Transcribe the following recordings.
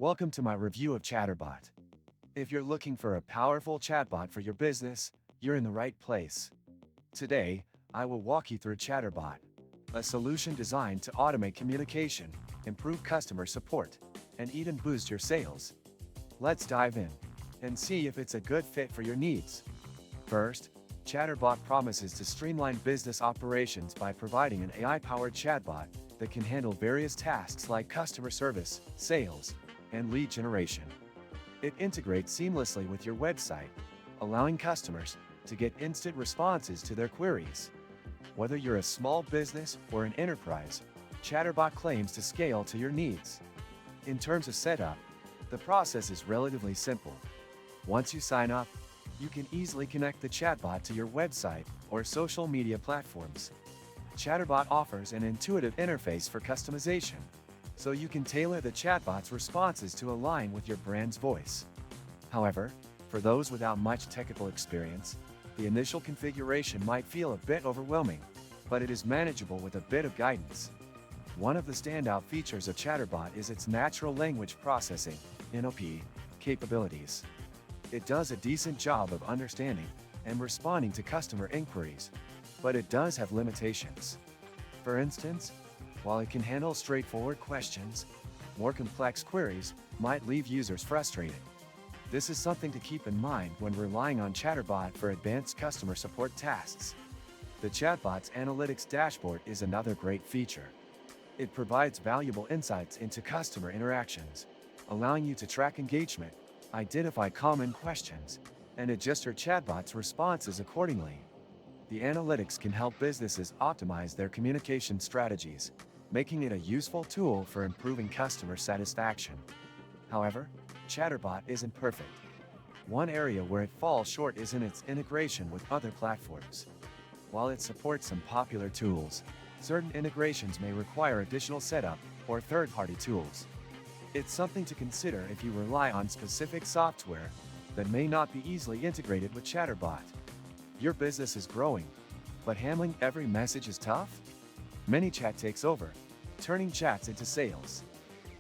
Welcome to my review of ChatterBot. If you're looking for a powerful chatbot for your business, you're in the right place. Today, I will walk you through ChatterBot, a solution designed to automate communication, improve customer support, and even boost your sales. Let's dive in and see if it's a good fit for your needs. First, ChatterBot promises to streamline business operations by providing an AI-powered chatbot that can handle various tasks like customer service, sales, and lead generation. It integrates seamlessly with your website, allowing customers to get instant responses to their queries. Whether you're a small business or an enterprise, ChatterBot claims to scale to your needs. In terms of setup, the process is relatively simple. Once you sign up, you can easily connect the chatbot to your website or social media platforms. ChatterBot offers an intuitive interface for customization, so you can tailor the chatbot's responses to align with your brand's voice. However, for those without much technical experience, the initial configuration might feel a bit overwhelming, but it is manageable with a bit of guidance. One of the standout features of ChatterBot is its natural language processing (NLP) capabilities. It does a decent job of understanding and responding to customer inquiries, but it does have limitations. For instance, while it can handle straightforward questions, more complex queries might leave users frustrated. This is something to keep in mind when relying on ChatterBot for advanced customer support tasks. The chatbot's analytics dashboard is another great feature. It provides valuable insights into customer interactions, allowing you to track engagement, identify common questions, and adjust your chatbot's responses accordingly. The analytics can help businesses optimize their communication strategies, making it a useful tool for improving customer satisfaction. However, ChatterBot isn't perfect. One area where it falls short is in its integration with other platforms. While it supports some popular tools, certain integrations may require additional setup or third-party tools. It's something to consider if you rely on specific software that may not be easily integrated with ChatterBot. Your business is growing, but handling every message is tough? ManyChat takes over, turning chats into sales.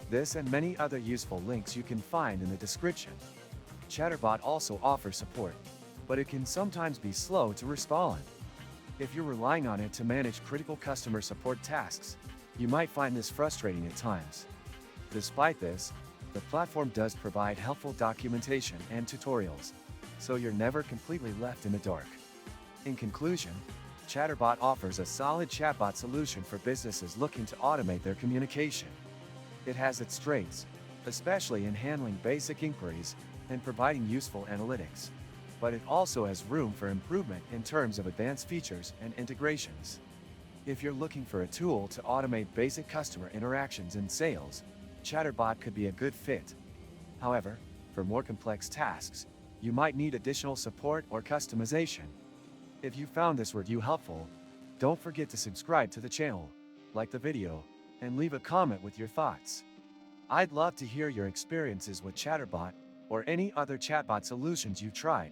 This and many other useful links you can find in the description. ChatterBot also offers support, but it can sometimes be slow to respond. If you're relying on it to manage critical customer support tasks, you might find this frustrating at times. Despite this, the platform does provide helpful documentation and tutorials, so you're never completely left in the dark. In conclusion, ChatterBot offers a solid chatbot solution for businesses looking to automate their communication. It has its strengths, especially in handling basic inquiries and providing useful analytics, but it also has room for improvement in terms of advanced features and integrations. If you're looking for a tool to automate basic customer interactions and sales, ChatterBot could be a good fit. However, for more complex tasks, you might need additional support or customization. If you found this review helpful, don't forget to subscribe to the channel, like the video, and leave a comment with your thoughts. I'd love to hear your experiences with ChatterBot or any other chatbot solutions you've tried.